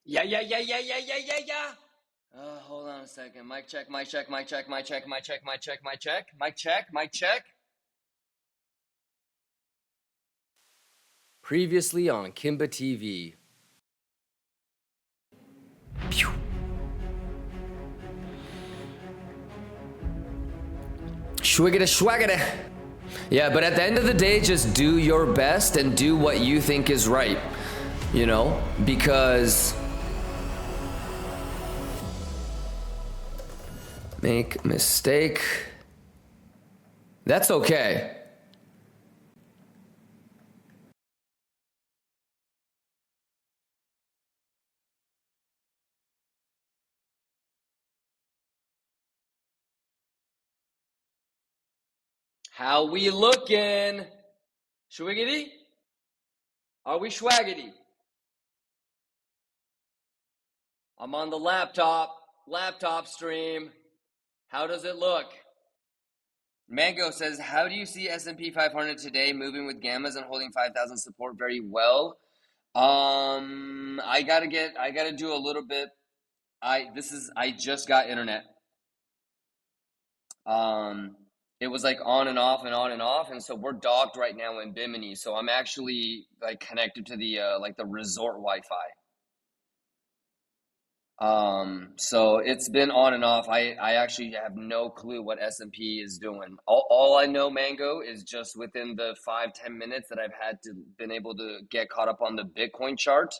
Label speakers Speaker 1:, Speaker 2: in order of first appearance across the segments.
Speaker 1: Yeah, yeah, yeah, yeah, yeah, yeah, yeah, yeah. Hold on a second. Mic check, mic check, mic check, mic check, mic check, mic check, mic check, mic check, mic check. Previously on Kimba TV. Pew. Schwiggity, schwaggity. Yeah, but at the end of the day, just do your best and do what you think is right. You know, because make mistake. That's okay. How we looking? Schwiggity? Are we schwaggity? I'm on the laptop stream. How does it look? Mango says, how do you see S&P 500 today moving with gammas and holding 5,000 support very well? I gotta do a little bit. I just got internet. It was like on and off and on and off, and so we're docked right now in Bimini. So I'm actually like connected to the like the resort Wi-Fi. So it's been on and off. I actually have no clue what S&P is doing. All I know, Mango, is just within the 5-10 minutes that I've had to been able to get caught up on the Bitcoin chart.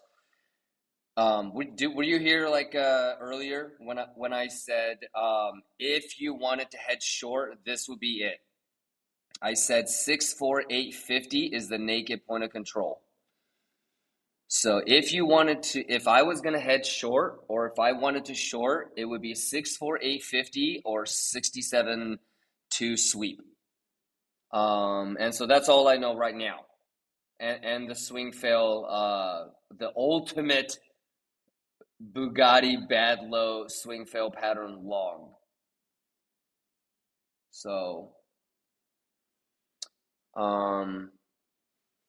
Speaker 1: Were you here like earlier when I said if you wanted to head short, this would be it. I said 64850 is the naked point of control. So if I was going to head short, or if I wanted to short, it would be 64850 or 67.2 sweep. And so that's all I know right now. And the swing fail, the ultimate Bugatti bad low swing fail pattern long. So,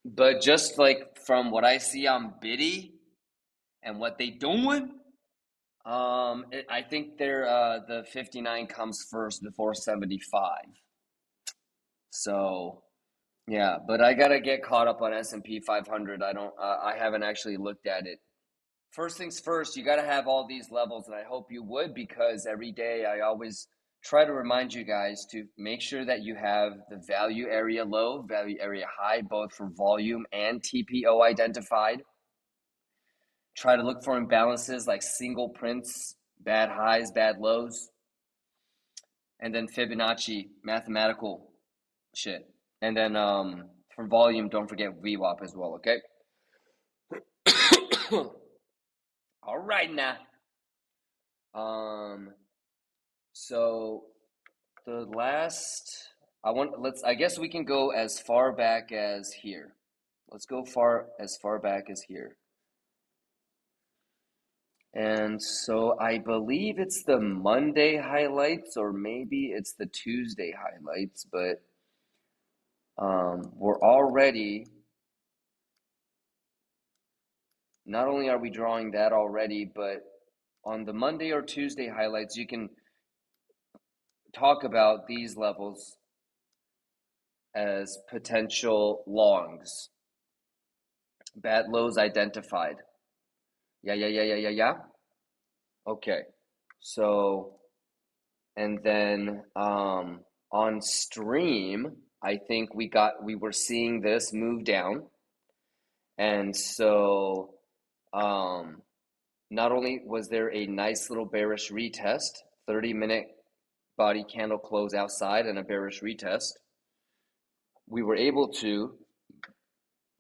Speaker 1: but just like from what I see on Biddy and what they doing, I think they're the 59 comes first before 75. So yeah, but I gotta get caught up on S&P 500. I haven't actually looked at it. First things first, you gotta have all these levels, and I hope you would, because every day I always try to remind you guys to make sure that you have the value area low, value area high, both for volume and TPO identified. Try to look for imbalances like single prints, bad highs, bad lows, and then Fibonacci mathematical shit. And then for volume, don't forget VWAP as well, okay? All right now. So the last I guess we can go as far back as here. Let's go as far back as here. And so I believe it's the Monday highlights, or maybe it's the Tuesday highlights, but we're already, not only are we drawing that already, but on the Monday or Tuesday highlights, you can talk about these levels as potential longs. Bad lows identified. Yeah. Okay. So, and then on stream, I think we were seeing this move down. And so not only was there a nice little bearish retest, 30-minute body candle close outside and a bearish retest, we were able to,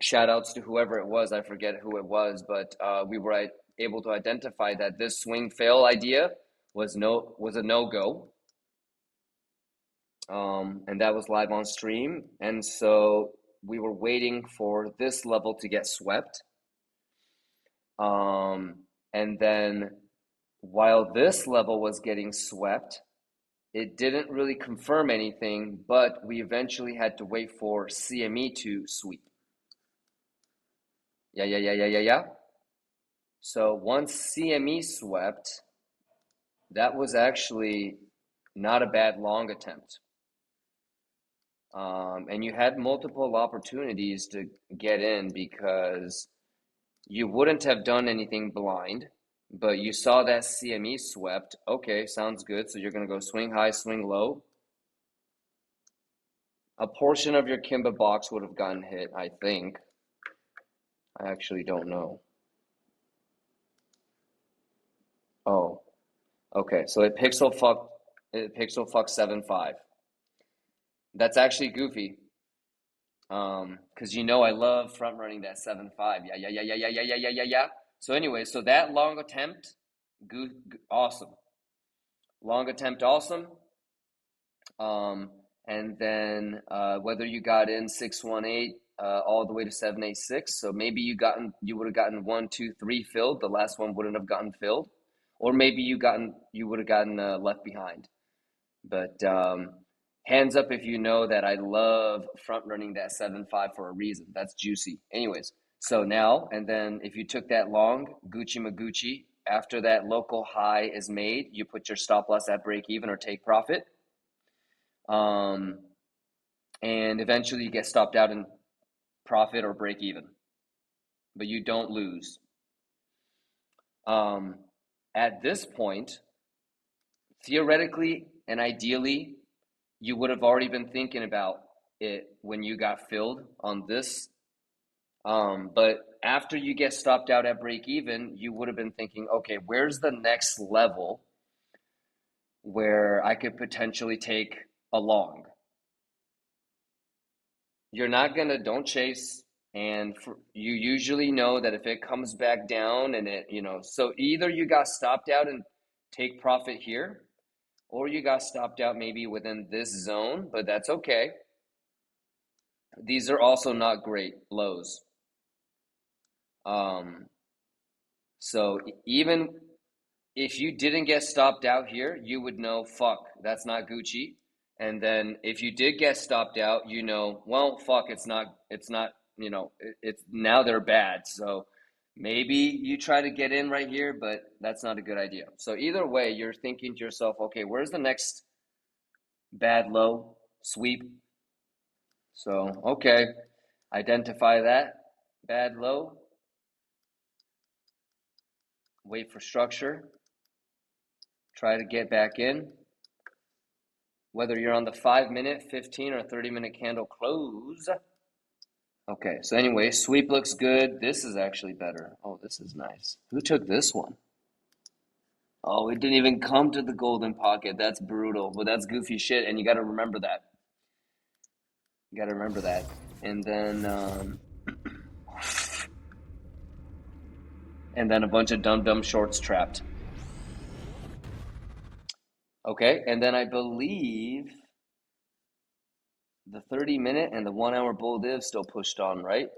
Speaker 1: shout outs to whoever it was, I forget who it was, but we were able to identify that this swing fail idea was a no-go. And that was live on stream. And so we were waiting for this level to get swept. And then while this level was getting swept, it didn't really confirm anything, but we eventually had to wait for CME to sweep. Yeah. So once CME swept, that was actually not a bad long attempt. And you had multiple opportunities to get in because you wouldn't have done anything blind, but you saw that CME swept. Okay, sounds good. So you're going to go swing high, swing low. A portion of your Kimba box would have gotten hit, I think. I actually don't know. Oh, okay. So it pixel fucked 7.5. That's actually goofy. Because you know I love front running that 7.5. Yeah. So anyway, so that long attempt, awesome. Long attempt, awesome. And then whether you got in 618 all the way to 786, so maybe you would have gotten 1, 2, 3 filled. The last one wouldn't have gotten filled, or maybe you would have gotten left behind. But hands up if you know that I love front running that 7.5 for a reason. That's juicy. Anyways, so now and then if you took that long, Gucci Magucci, after that local high is made, you put your stop loss at break even or take profit. And eventually you get stopped out in profit or break even, but you don't lose. At this point, theoretically and ideally, you would have already been thinking about it when you got filled on this. But after you get stopped out at break even, you would have been thinking, okay, where's the next level where I could potentially take a long? You're not gonna, don't chase. And you usually know that if it comes back down and so either you got stopped out and take profit here, or you got stopped out maybe within this zone, but that's okay. These are also not great lows. So even if you didn't get stopped out here, you would know, fuck, that's not Gucci. And then if you did get stopped out, well, fuck, it's not, it's now they're bad. So maybe you try to get in right here, but that's not a good idea. So either way, you're thinking to yourself, okay, where's the next bad low sweep? So, okay, identify that bad low, wait for structure, try to get back in. Whether you're on the 5-minute, 15, or 30-minute candle close. Okay, so anyway, sweep looks good. This is actually better. Oh, this is nice. Who took this one? Oh, it didn't even come to the golden pocket. That's brutal, but that's goofy shit, and you got to remember that. You got to remember that. And then a bunch of dumb shorts trapped. Okay, and then I believe the 30-minute and the 1-hour bull div still pushed on, right?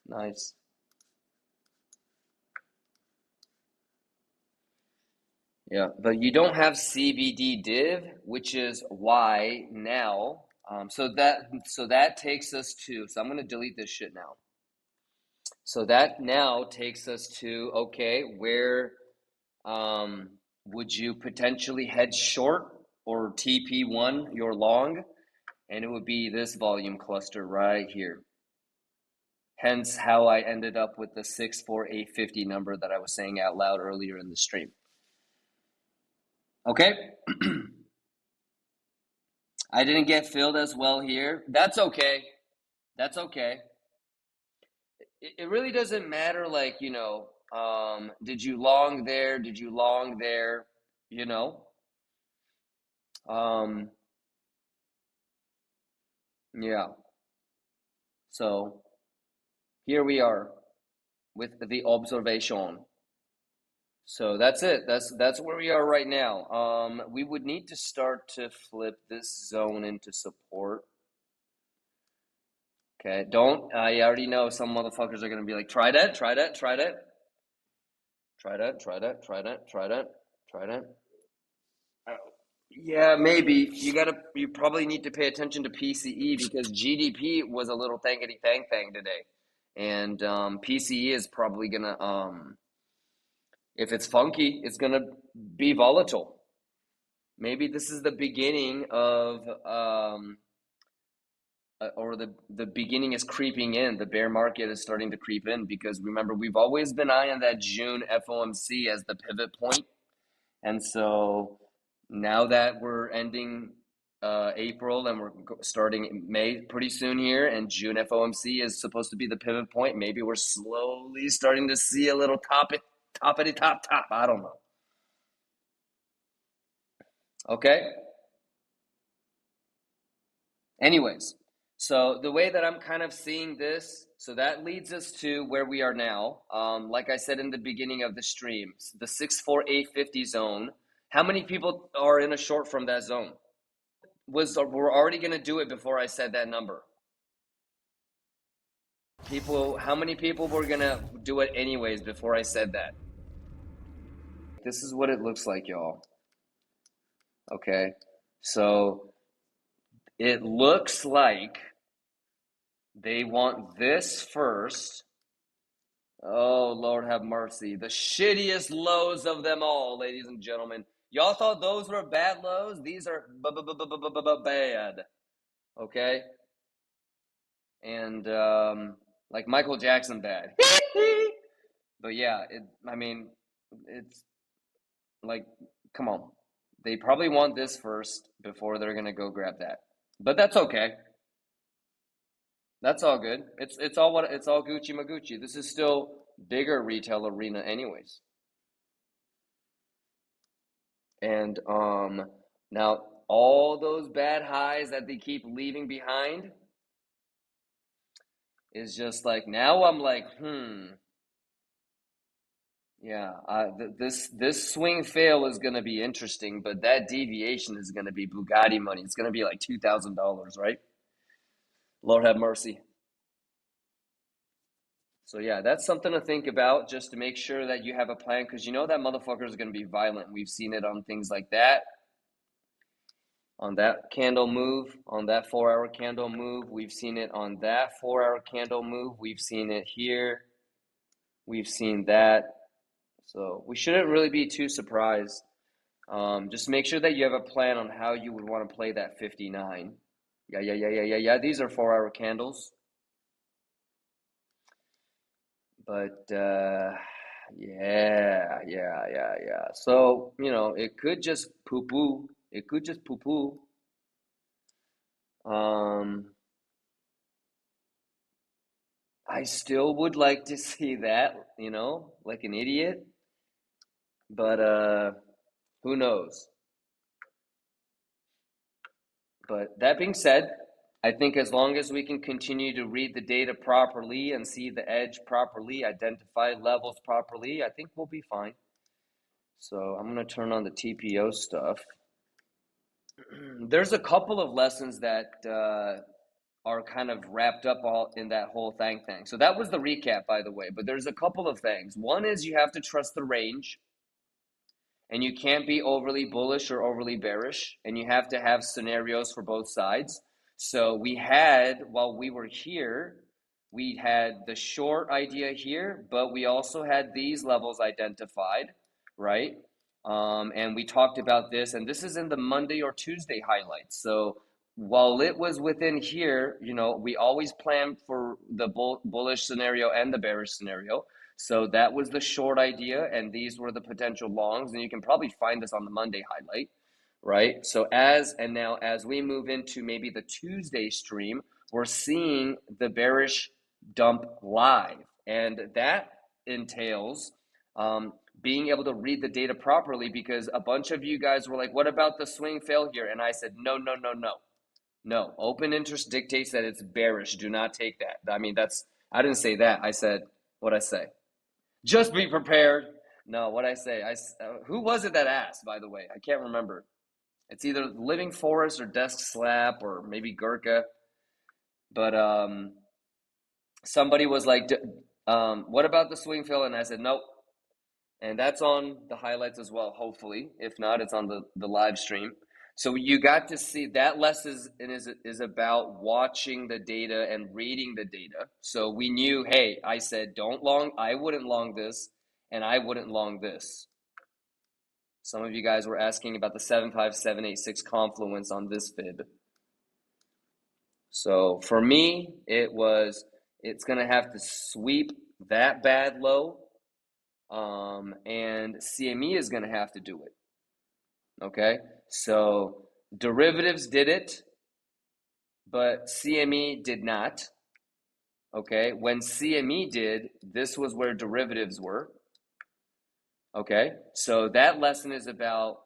Speaker 1: Nice. Yeah, but you don't have CBD div, which is why now. So that takes us to. So I'm going to delete this shit now. So that now takes us to, okay, where would you potentially head short or TP1 your long? And it would be this volume cluster right here. Hence how I ended up with the 64850 number that I was saying out loud earlier in the stream. Okay. I didn't get filled as well here. That's okay. That's okay. It really doesn't matter, like, did you long there? Did you long there? Yeah. So here we are with the observation. So that's it. That's where we are right now. We would need to start to flip this zone into support. Okay, I already know some motherfuckers are gonna be like, try that. Oh, Yeah, maybe you probably need to pay attention to PCE because GDP was a little thangity thang today, and PCE is probably gonna if it's funky, it's gonna be volatile. Maybe this is the beginning of or the beginning is creeping in. The bear market is starting to creep in because remember we've always been eyeing that June FOMC as the pivot point. And so now that we're ending April and we're starting May pretty soon here, and June FOMC is supposed to be the pivot point, maybe we're slowly starting to see a little top. I don't know. Okay. Anyways, so the way that I'm kind of seeing this, so that leads us to where we are now. Like I said in the beginning of the stream, the 64850 zone. How many people are in a short from that zone? We're already going to do it before I said that number. How many people were going to do it anyways before I said that? This is what it looks like, y'all. Okay. So it looks like they want this first. Oh, Lord have mercy. The shittiest lows of them all, ladies and gentlemen. Y'all thought those were bad lows? These are bad. Okay? And like Michael Jackson bad. But yeah, I mean, it's like, come on. They probably want this first before they're gonna go grab that. But that's okay. That's all good. It's all Gucci Magucci. This is still bigger retail arena anyways. And now all those bad highs that they keep leaving behind is just like now I'm like, yeah, this swing fail is gonna be interesting, but that deviation is gonna be Bugatti money. It's gonna be like $2,000, right? Lord have mercy. So yeah, that's something to think about just to make sure that you have a plan because you know that motherfucker is gonna be violent. We've seen it on things like that, on that candle move, on that 4-hour candle move. We've seen it on that 4-hour candle move. We've seen it here. We've seen that. So we shouldn't really be too surprised. Just make sure that you have a plan on how you would want to play that 59. Yeah. These are 4-hour candles. But yeah. So, you know, it could just poo-poo. It could just poo-poo. I still would like to see that, you know, like an idiot. But who knows? But that being said, I think as long as we can continue to read the data properly and see the edge properly, identify levels properly, I think we'll be fine. So I'm going to turn on the TPO stuff. There's a couple of lessons that are kind of wrapped up all in that whole thing. So that was the recap, by the way, but there's a couple of things. One is you have to trust the range. And you can't be overly bullish or overly bearish, and you have to have scenarios for both sides. So we had, while we were here, we had the short idea here, but we also had these levels identified, right? And we talked about this, and this is in the Monday or Tuesday highlights. So while it was within here, you know, we always plan for the bullish scenario and the bearish scenario. So that was the short idea, and these were the potential longs, and you can probably find this on the Monday highlight, right? So now as we move into maybe the Tuesday stream, we're seeing the bearish dump live, and that entails being able to read the data properly because a bunch of you guys were like, what about the swing fail here? And I said, no, open interest dictates that it's bearish. Do not take that. I mean, I didn't say that. I said, what I say? Just be prepared. No, what I say? Who was it that asked, by the way? I can't remember. It's either Living Forest or Desk Slap or maybe Gurkha. But somebody was like, what about the swing fail? And I said, nope. And that's on the highlights as well, hopefully. If not, it's on the live stream. So you got to see that lesson is about watching the data and reading the data. So we knew, hey, I said don't long, I wouldn't long this, and I wouldn't long this. Some of you guys were asking about the 75786 confluence on this fib. So for me, it's gonna have to sweep that bad low, and CME is gonna have to do it. Okay, so derivatives did it, but CME did not. Okay, when CME did, this was where derivatives were. Okay, so that lesson is about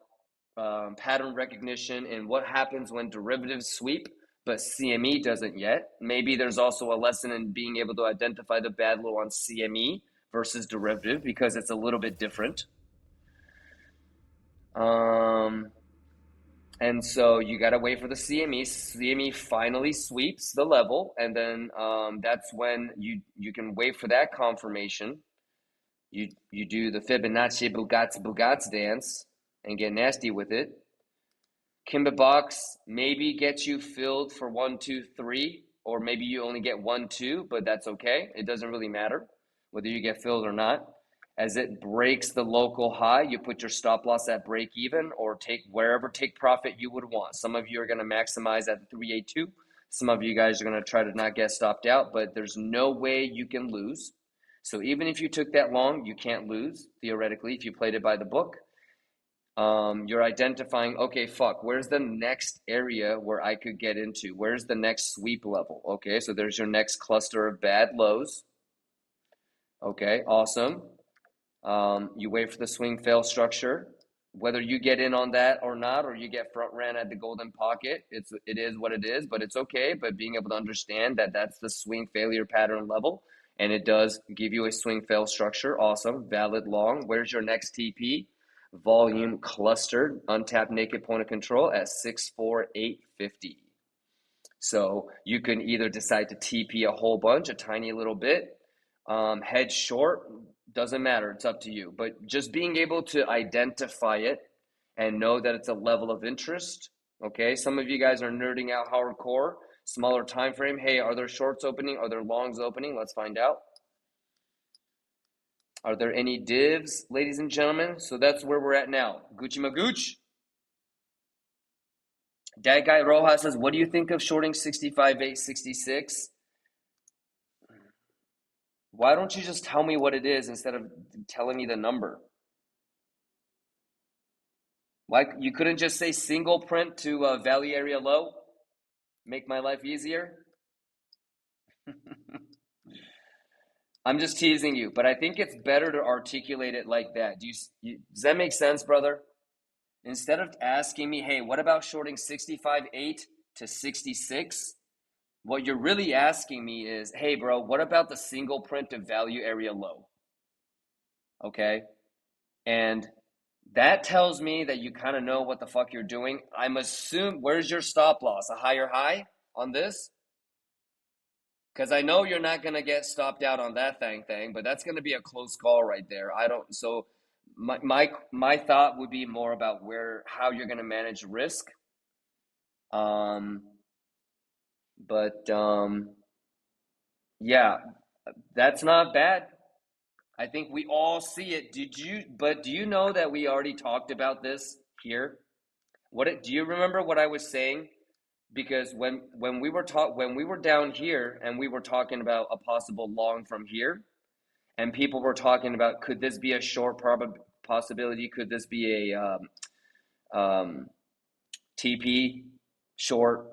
Speaker 1: pattern recognition and what happens when derivatives sweep, but CME doesn't yet. Maybe there's also a lesson in being able to identify the bad low on CME versus derivative because it's a little bit different. And so you got to wait for the CME. CME finally sweeps the level, and then that's when you can wait for that confirmation. You do the Fibonacci Bugatti dance and get nasty with it. Kimba box maybe gets you filled for 1, 2, 3, or maybe you only get 1, 2, but that's okay. It doesn't really matter whether you get filled or not. As it breaks the local high, you put your stop loss at break even or take profit you would want. Some of you are going to maximize at 382. Some of you guys are going to try to not get stopped out, but there's no way you can lose. So even if you took that long, you can't lose, theoretically, if you played it by the book. You're identifying, okay, where's the next area where I could get into? Where's the next sweep level? Okay, so there's your next cluster of bad lows. Okay, awesome. You wait for the swing fail structure. Whether you get in on that or not, or you get front ran at the golden pocket, it is what it is, but it's okay. But being able to understand that that's the swing failure pattern level, and it does give you a swing fail structure. Awesome, valid long. Where's your next TP? Volume clustered, untapped naked point of control at 64850. So you can either decide to TP a whole bunch, a tiny little bit, hedge short, doesn't matter, it's up to you. But just being able to identify it and know that it's a level of interest. Okay, some of you guys are nerding out hardcore, smaller time frame. Hey, are there shorts opening? Are there longs opening? Let's find out. Are there any divs, ladies and gentlemen? So that's where we're at now. Gucci Magooch. That guy Rojas says, what do you think of shorting 65.866? Why don't you just tell me what it is instead of telling me the number? Why you couldn't just say single print to value area low? Make my life easier? I'm just teasing you, but I think it's better to articulate it like that. Does that make sense, brother? Instead of asking me, hey, what about shorting 65.8 to 66? What you're really asking me is, hey, bro, what about the single print of value area low? Okay? And that tells me that you kind of know what the fuck you're doing. I'm assuming, where's your stop loss? A higher high on this? Because I know you're not going to get stopped out on that thing, but that's going to be a close call right there. So my thought would be more about how you're going to manage risk. Yeah, that's not bad. I think we all see it. Do you know that we already talked about this here? Do you remember what I was saying? Because when we were down here and we were talking about a possible long from here, and people were talking about, could this be a short possibility? Could this be a TP short?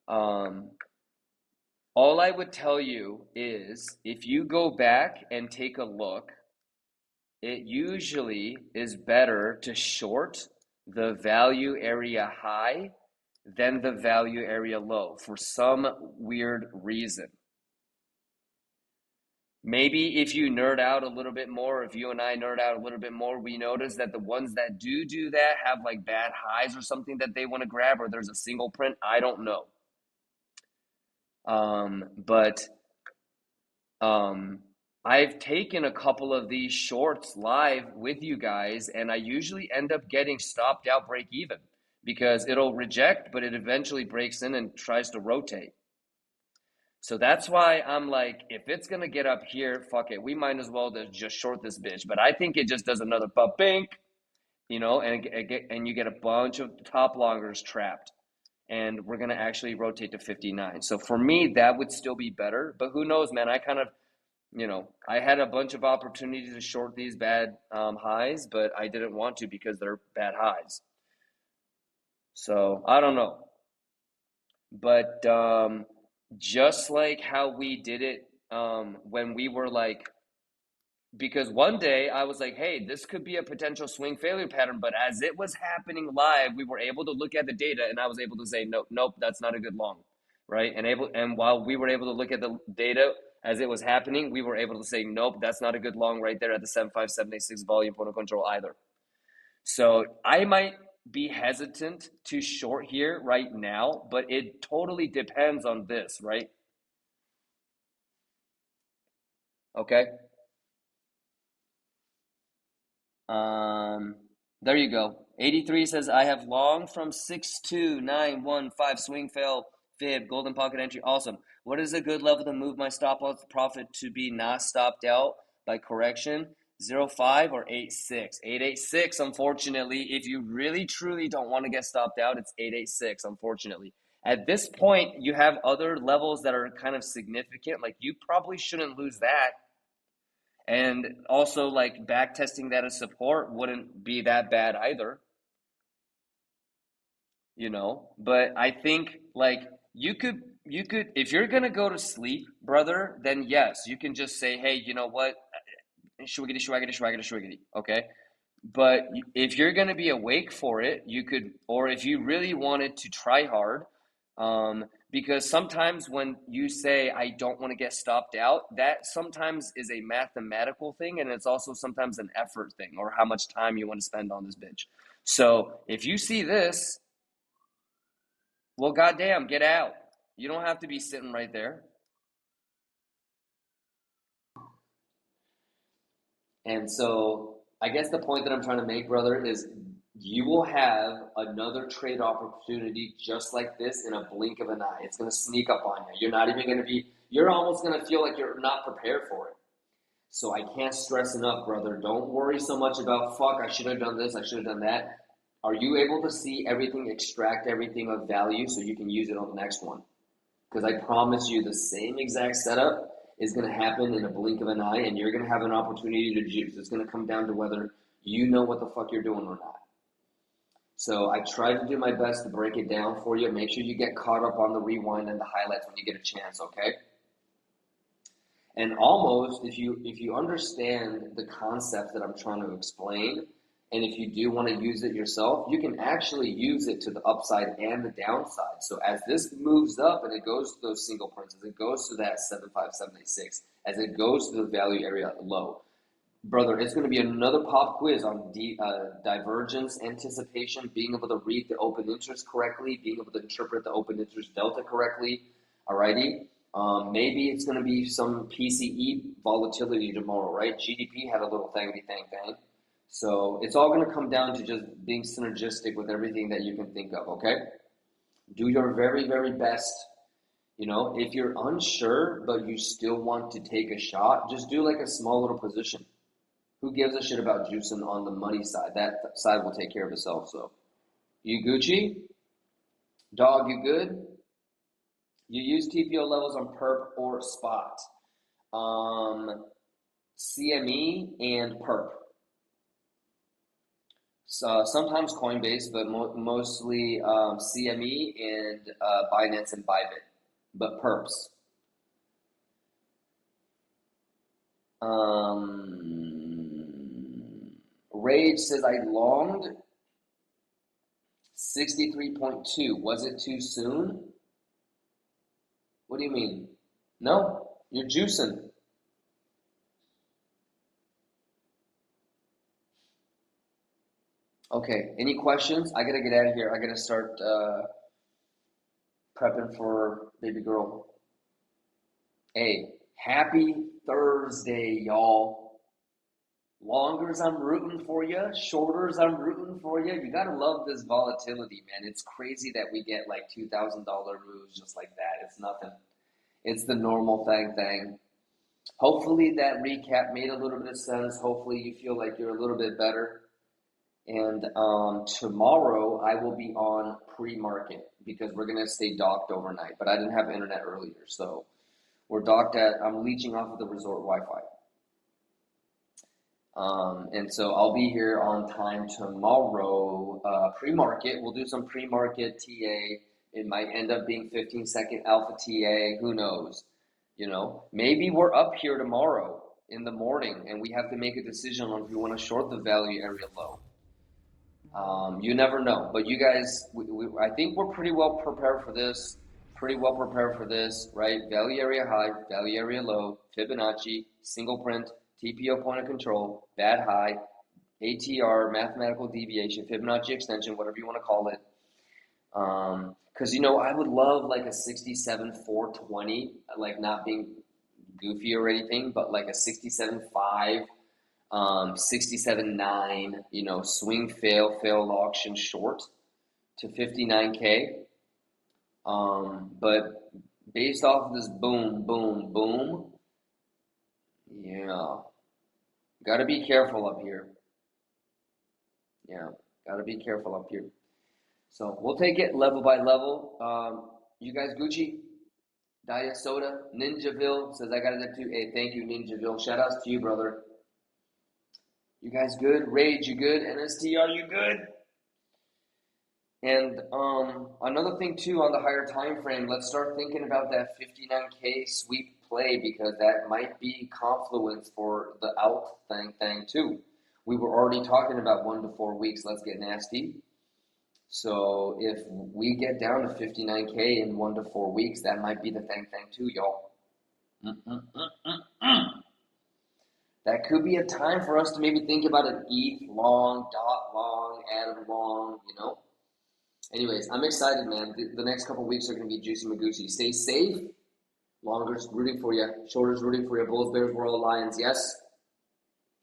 Speaker 1: All I would tell you is if you go back and take a look, it usually is better to short the value area high than the value area low for some weird reason. Maybe if you nerd out a little bit more, if you and I nerd out a little bit more, we notice that the ones that do that have like bad highs or something that they want to grab, or there's a single print. I don't know. But I've taken a couple of these shorts live with you guys, and I usually end up getting stopped out break even because it'll reject, but it eventually breaks in and tries to rotate. So that's why I'm like, if it's going to get up here, fuck it. We might as well just short this bitch. But I think it just does another bink, and you get a bunch of top longers trapped. And we're going to actually rotate to 59. So for me, that would still be better. But who knows, man? I kind of, I had a bunch of opportunities to short these bad highs, but I didn't want to because they're bad highs. So I don't know. But just like how we did it when we were like, because one day I was like, hey, this could be a potential swing failure pattern, but as it was happening live, we were able to look at the data and I was able to say, nope, that's not a good long, right? And while we were able to look at the data as it was happening, we were able to say, nope, that's not a good long right there at the 75786 volume point of control either. So I might be hesitant to short here right now, but it totally depends on this, right? Okay. There you go. 83 says, I have long from 62915 swing fail fib golden pocket entry. Awesome. What is a good level to move my stop loss profit to be not stopped out by correction? 05 or 86? 886, unfortunately. If you really truly don't want to get stopped out, it's 886, unfortunately. At this point, you have other levels that are kind of significant. Like, you probably shouldn't lose that. And also, like, back testing that as support wouldn't be that bad either, But I think, like, you could, if you're gonna go to sleep, brother, then yes, you can just say, hey, you know what? Shwiggity, shwaggity, shwaggity, shwiggity, okay? But if you're going to be awake for it, you could, or if you really wanted to try hard, because sometimes when you say, I don't want to get stopped out, that sometimes is a mathematical thing, and it's also sometimes an effort thing, or how much time you want to spend on this bitch. So if you see this, well, goddamn, get out. You don't have to be sitting right there. And so I guess the point that I'm trying to make, brother, is you will have another trade opportunity just like this in a blink of an eye. It's going to sneak up on you. You're not even going to be, you're almost going to feel like you're not prepared for it. So I can't stress enough, brother. Don't worry so much about, fuck, I should have done this, I should have done that. Are you able to see everything, extract everything of value so you can use it on the next one? Because I promise you the same exact setup is going to happen in a blink of an eye, and you're going to have an opportunity to juice. It's going to come down to whether you know what the fuck you're doing or not. So I try to do my best to break it down for you. Make sure you get caught up on the rewind and the highlights when you get a chance, okay? And almost, if you understand the concept that I'm trying to explain, and if you do want to use it yourself, you can actually use it to the upside and the downside. So as this moves up and it goes to those single prints, as it goes to that 75786, as it goes to the value area low, brother, it's going to be another pop quiz on divergence, anticipation, being able to read the open interest correctly, being able to interpret the open interest delta correctly. Alrighty. Maybe it's going to be some PCE volatility tomorrow, right? GDP had a little thangy thang. So it's all going to come down to just being synergistic with everything that you can think of, okay? Do your very, very best. If you're unsure, but you still want to take a shot, just do like a small little position. Who gives a shit about juicing on the money side? That side will take care of itself. So, you Gucci? Dog, you good? You use TPO levels on perp or spot. CME and perp. So sometimes Coinbase, but mostly CME and Binance and Bybit, but perps. Rage says I longed 63.2. Was it too soon? What do you mean? No, you're juicing. Okay, any questions? I gotta get out of here. I gotta start prepping for baby girl. Hey, Happy Thursday, y'all. Longers, I'm rooting for you. Shorters, I'm rooting for you. You gotta love this volatility, man. It's crazy that we get like $2,000 moves just like that. It's nothing. It's the normal thing. Hopefully that recap made a little bit of sense. Hopefully you feel like you're a little bit better. And tomorrow I will be on pre-market because we're gonna stay docked overnight. But I didn't have internet earlier, so we're docked at. I'm leeching off of the resort Wi-Fi. And so I'll be here on time tomorrow. Pre-market, we'll do some pre-market TA. It might end up being 15-second alpha TA. Who knows? Maybe we're up here tomorrow in the morning and we have to make a decision on if we want to short the value area low. You never know. But you guys, I think we're pretty well prepared for this. Right? Value area high, value area low, Fibonacci, single print, TPO point of control, bad high, ATR, mathematical deviation, Fibonacci extension, whatever you want to call it. Because, I would love like a 67.420, like not being goofy or anything, but like a 67.5, 67.9, swing failed auction short to 59K. But based off of this boom, yeah, gotta be careful up here. Yeah, gotta be careful up here. So we'll take it level by level. You guys Gucci? Diet Soda? Ninjaville says I got it too. Hey, thank you, Ninjaville. Shout outs to you, brother. You guys good? Rage, you good? NSTR, you good? And another thing too on the higher time frame, let's start thinking about that 59K sweep play because that might be confluence for the out thing too. We were already talking about 1 to 4 weeks. Let's get nasty. So if we get down to 59K in 1 to 4 weeks, that might be the thing too, y'all. That could be a time for us to maybe think about an ETH long, DOT long, ATOM long, Anyways, I'm excited, man. The next couple of weeks are going to be juicy Magucci. Stay safe. Longers rooting for you. Shorters rooting for you. Bulls, Bears, World, Lions. Yes.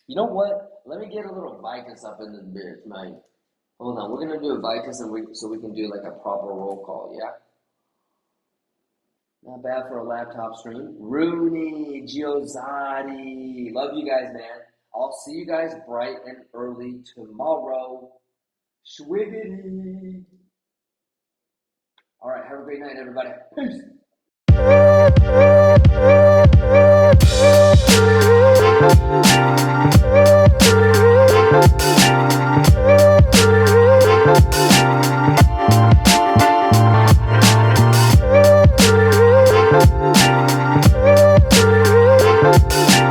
Speaker 1: You know what? Let me get a little Vicus up in this bitch, man. Hold on. We're going to do a Vicus so we can do like a proper roll call, yeah? Not bad for a laptop stream. Rooney, Giozotti. Love you guys, man. I'll see you guys bright and early tomorrow. Schwiggity. All right, have a great night, everybody. Peace.